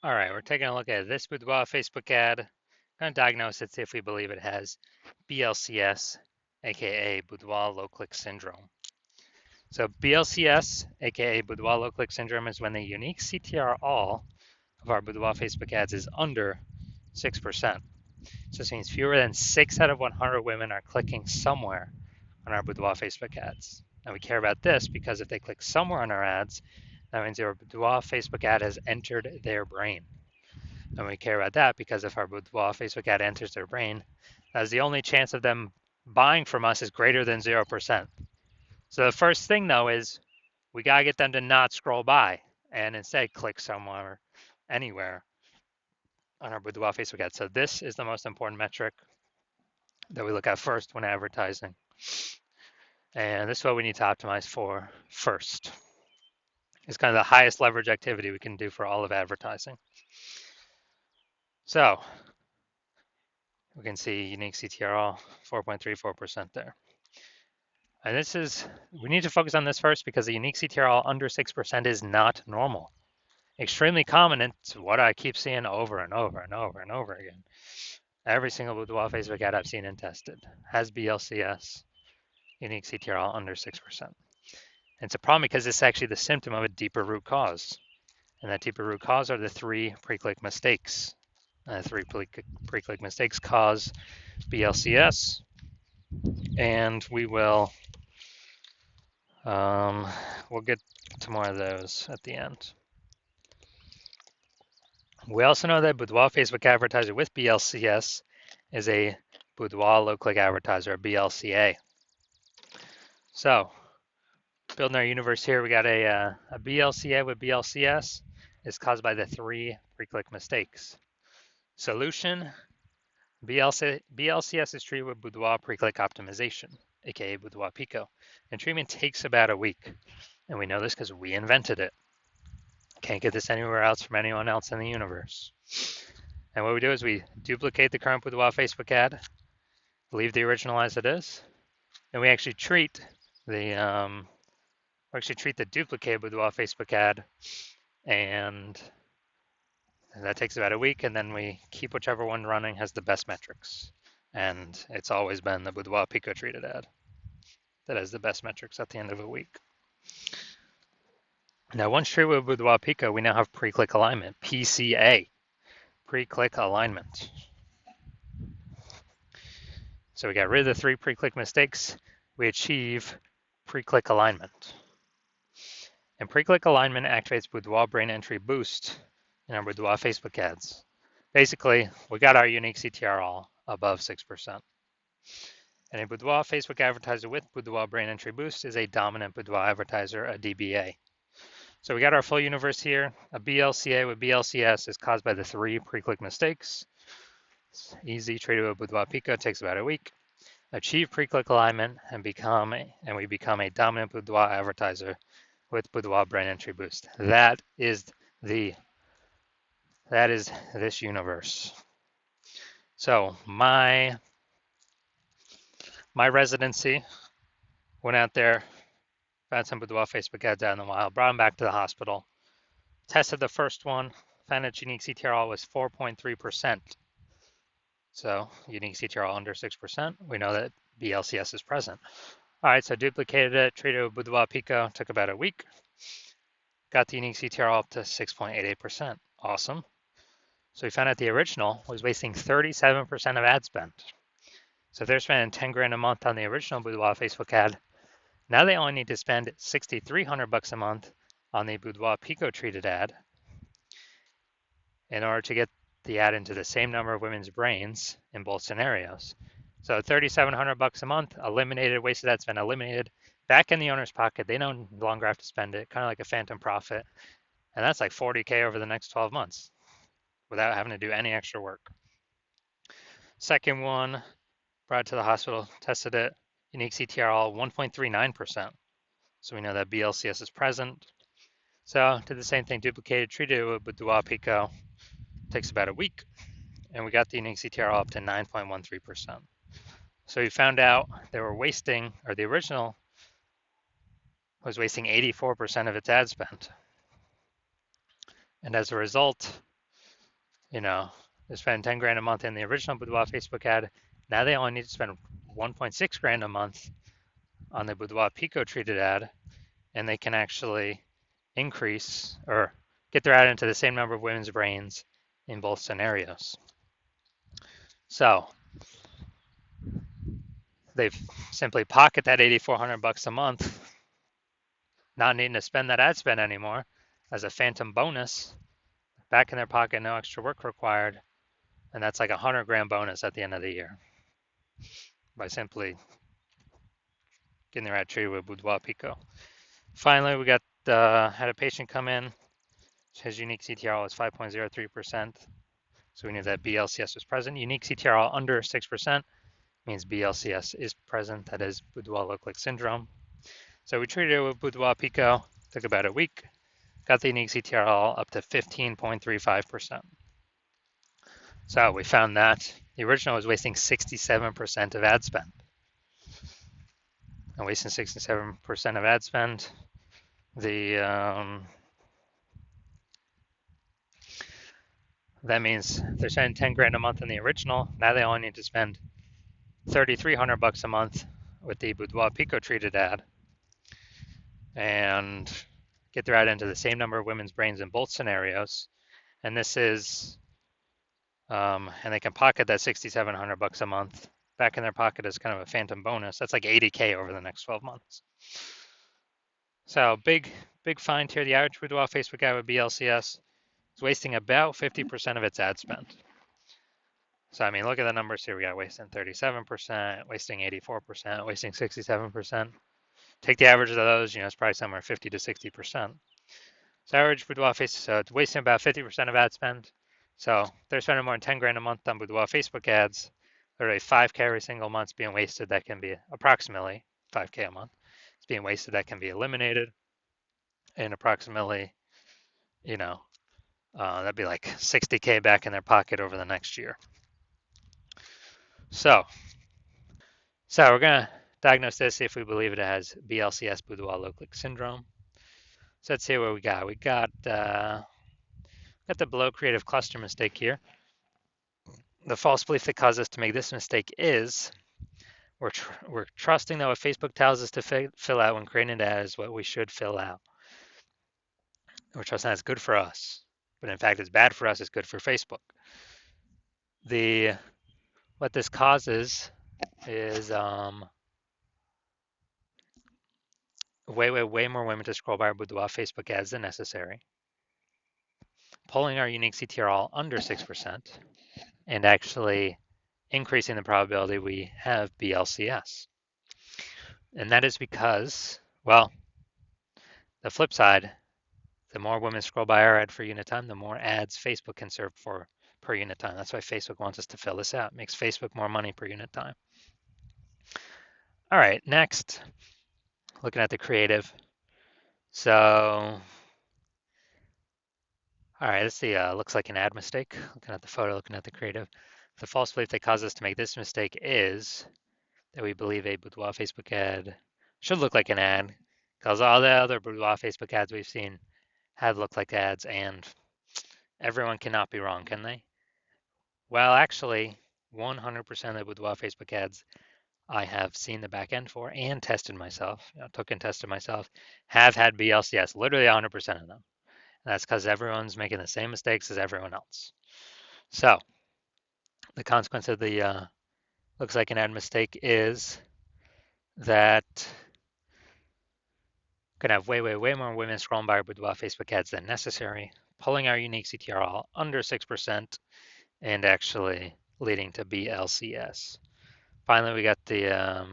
All right, we're taking a look at this boudoir Facebook ad. Going to diagnose it, see if we believe it has BLCS, aka boudoir low click syndrome. So BLCS, aka boudoir low click syndrome, is when the unique CTR all of our boudoir Facebook ads is under 6%. So this means fewer than 6 out of 100 women are clicking somewhere on our boudoir Facebook ads. And we care about this because if they click somewhere on our ads, that means your boudoir Facebook ad has entered their brain. And we care about that because if our boudoir Facebook ad enters their brain, that's the only chance of them buying from us is greater than 0%. So the first thing though is we gotta get them to not scroll by and instead click somewhere, anywhere on our boudoir Facebook ad. So this is the most important metric that we look at first when advertising. And this is what we need to optimize for first. It's kind of the highest leverage activity we can do for all of advertising. So we can see unique CTRL 4.34% there. And this is, we need to focus on this first because the unique CTRL under 6% is not normal. Extremely common, and it's what I keep seeing over and over and over and over again. Every single boudoir Facebook ad I've seen and tested has BLCS, unique CTRL under 6%. And it's a problem because it's actually the symptom of a deeper root cause. And that deeper root cause are the 3 pre-click mistakes. 3 pre-click mistakes cause BLCS, and we'll get to more of those at the end. We also know that boudoir Facebook advertiser with BLCS is a boudoir low click advertiser, a BLCA. So building our universe here, we got a BLCA with BLCS is caused by the 3 pre-click mistakes. Solution, BLCS is treated with boudoir pre-click optimization, aka boudoir Pico, and treatment takes about a week. And we know this because we invented it. Can't get this anywhere else from anyone else in the universe. And what we do is we duplicate the current boudoir Facebook ad, leave the original as it is, and we actually treat the duplicated boudoir Facebook ad, and that takes about a week, and then we keep whichever one running has the best metrics. And it's always been the boudoir Pico treated ad that has the best metrics at the end of a week. Now, once treated with boudoir Pico, we now have pre-click alignment, PCA, pre-click alignment. So we got rid of the 3 pre-click mistakes. We achieve pre-click alignment. And pre-click alignment activates boudoir brain entry boost in our boudoir Facebook ads. Basically, we got our unique CTR all above 6%. And a boudoir Facebook advertiser with boudoir brain entry boost is a dominant boudoir advertiser, a DBA. So we got our full universe here. A BLCA with BLCS is caused by the 3 pre-click mistakes. It's easy, treated with boudoir Pico, takes about a week. Achieve pre-click alignment and we become a dominant boudoir advertiser with boudoir brain entry boost. That is this universe. So my residency went out there, found some boudoir Facebook ads out in the wild, brought them back to the hospital, tested the first one, found its unique CTRL was 4.3%. So unique CTRL under 6%. We know that BLCS is present. All right, so duplicated it, treated it with boudoir Pico, took about a week. Got the unique CTRL up to 6.88%. Awesome. So we found out the original was wasting 37% of ad spend. So if they're spending 10 grand a month on the original boudoir Facebook ad, now they only need to spend 6,300 bucks a month on the boudoir Pico treated ad in order to get the ad into the same number of women's brains in both scenarios. So 3,700 bucks a month, eliminated, wasted ad spend, eliminated, back in the owner's pocket. They no longer have to spend it, kind of like a phantom profit. And that's like 40K over the next 12 months without having to do any extra work. Second one, brought it to the hospital, tested it, unique CTRL 1.39%. So we know that BLCS is present. So did the same thing, duplicated, treated it with boudoir Pico. Takes about a week, and we got the unique CTRL up to 9.13%. So we found out they were wasting, or the original was wasting 84% of its ad spend. And as a result, they spend 10 grand a month in the original Boudoir Facebook ad. Now they only need to spend 1.6 grand a month on the Boudoir Pico treated ad, and they can actually increase or get their ad into the same number of women's brains in both scenarios. So they simply pocket that $8,400 a month, not needing to spend that ad spend anymore as a phantom bonus, back in their pocket, no extra work required, and that's like a 100 grand bonus at the end of the year by simply getting their ad treated with Boudoir Pico. Finally, we got had a patient come in. His unique CTRL was 5.03%, so we knew that BLCS was present. Unique CTRL under 6% means BLCS is present, that is Boudoir low-click syndrome. So we treated it with Boudoir Pico, took about a week, got the unique CTRL up to 15.35%. So we found that the original was wasting 67% of ad spend. And wasting 67% of ad spend, that means they're spending 10 grand a month in the original. Now they only need to spend $3,300 a month with the Boudoir Pico treated ad and get their ad into the same number of women's brains in both scenarios. And this is, and they can pocket that $6,700 a month back in their pocket as kind of a phantom bonus. That's like 80K over the next 12 months. So big find here. The average Boudoir Facebook ad with BLCS is wasting about 50% of its ad spend. So, I mean, look at the numbers here. We got wasting 37%, wasting 84%, wasting 67%. Take the average of those, it's probably somewhere 50 to 60%. So average Boudoir Facebook, so it's wasting about 50% of ad spend. So they're spending more than 10 grand a month on Boudoir Facebook ads. Literally 5K every single month being wasted. That can be approximately 5K a month. It's being wasted. That can be eliminated. And approximately, that'd be like 60K back in their pocket over the next year. So we're going to diagnose this, see if we believe it has BLCS, Boudoir low-click syndrome. So let's see what we got. We got the below creative cluster mistake here. The false belief that caused us to make this mistake is we're trusting that what Facebook tells us to fill out when creating an ad is what we should fill out. We're trusting that's good for us, but in fact it's bad for us, it's good for Facebook. What this causes is way more women to scroll by our Boudoir Facebook ads than necessary, pulling our unique CTRL under 6%, and actually increasing the probability we have BLCS. And that is because, well, the flip side, the more women scroll by our ad for unit time, the more ads Facebook can serve for per unit time. That's why Facebook wants us to fill this out. It makes Facebook more money per unit time. All right, next, looking at the creative. So, all right, let's see, looks like an ad mistake. Looking at the photo, looking at the creative. The false belief that caused us to make this mistake is that we believe a Boudoir Facebook ad should look like an ad, because all the other Boudoir Facebook ads we've seen had looked like ads, and everyone cannot be wrong, can they? Well, actually, 100% of the Boudoir Facebook ads I have seen the back end for and tested myself, took and tested myself, have had BLCS, literally 100% of them. And that's because everyone's making the same mistakes as everyone else. So the consequence of the looks like an ad mistake is that going to have way more women scrolling by our Boudoir Facebook ads than necessary, pulling our unique CTRL under 6%, and actually leading to BLCS. Finally, we got the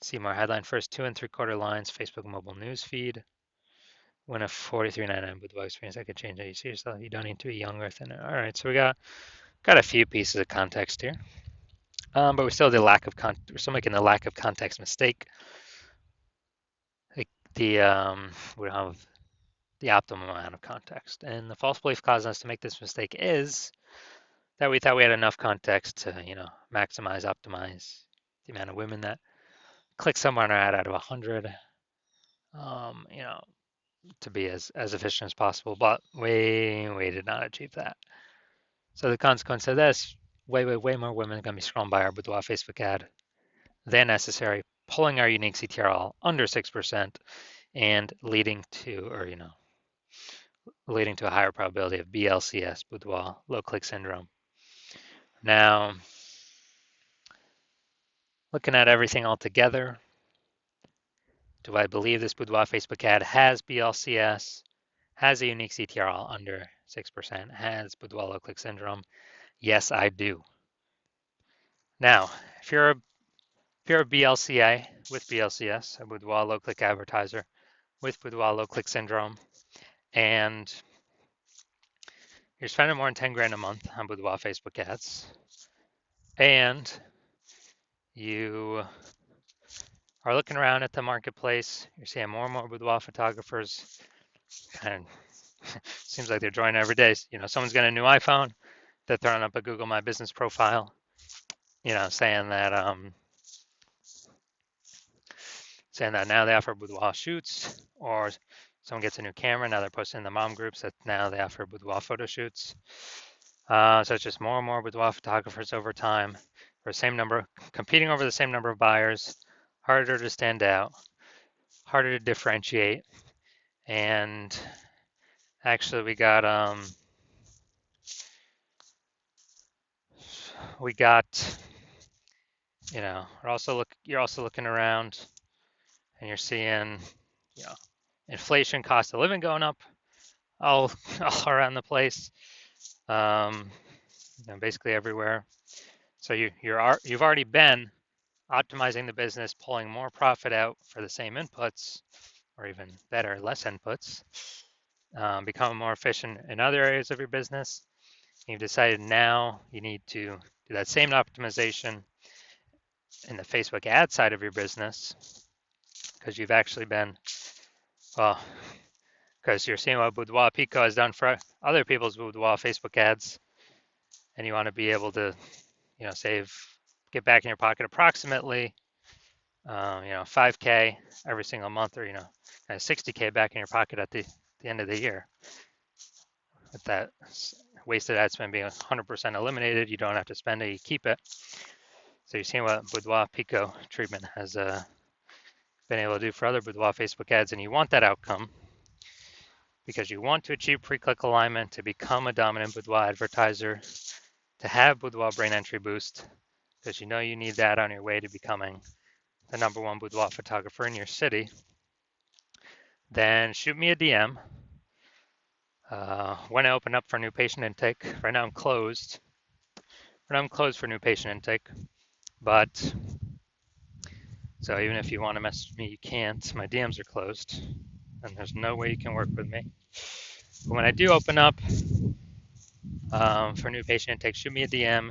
see more headline first 2 3/4 lines, Facebook mobile news feed. Win a $43.99 Boudoir experience. I could change how you see yourself. You don't need to be younger than it. All right, so we got a few pieces of context here, but we still did we're still making the lack of context mistake. We don't have the optimum amount of context, and the false belief causing us to make this mistake is that we thought we had enough context to maximize, optimize the amount of women that click somewhere on our ad out of 100, to be as efficient as possible, but we did not achieve that. So the consequence of this, way more women are going to be scrolling by our boudoir Facebook ad than necessary, pulling our unique CTRL under 6% and leading to, leading to a higher probability of BLCS, boudoir low click syndrome. Now, looking at everything all together, do I believe this boudoir Facebook ad has BLCS, has a unique CTRL under 6%, has boudoir low click syndrome? Yes, I do. Now, if you're a BLCA with BLCS, a boudoir low click advertiser with boudoir low click syndrome, and you're spending more than 10 grand a month on boudoir Facebook ads, and you are looking around at the marketplace, you're seeing more and more boudoir photographers, and seems like they're joining every day. Someone's got a new iPhone, they're throwing up a Google My Business profile, saying that now they offer boudoir shoots, or someone gets a new camera, now they're posting in the mom groups that now they offer boudoir photo shoots. So it's just more and more boudoir photographers over time, for the same number, competing over the same number of buyers, harder to stand out, harder to differentiate, and actually we got you're also looking around, and you're seeing inflation, cost of living going up all around the place, basically everywhere. So you've already been optimizing the business, pulling more profit out for the same inputs, or even better, less inputs, becoming more efficient in other areas of your business. You've decided now you need to do that same optimization in the Facebook ad side of your business, because you've actually been, because you're seeing what Boudoir Pico has done for other people's boudoir Facebook ads, and you want to be able to, get back in your pocket approximately, 5K every single month, or 60K back in your pocket at the end of the year. With that wasted ad spend being 100% eliminated, you don't have to spend it, you keep it. So you're seeing what Boudoir Pico treatment has been able to do for other Boudoir Facebook ads, and you want that outcome because you want to achieve pre-click alignment, to become a dominant boudoir advertiser, to have boudoir brain entry boost, because you need that on your way to becoming the #1 boudoir photographer in your city. Then shoot me a DM. When I open up for new patient intake, right now I'm closed. For new patient intake, but so even if you want to message me, you can't. My DMs are closed, and there's no way you can work with me. But when I do open up for new patient intake, shoot me a DM,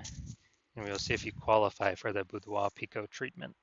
and we'll see if you qualify for the Boudoir Pico treatment.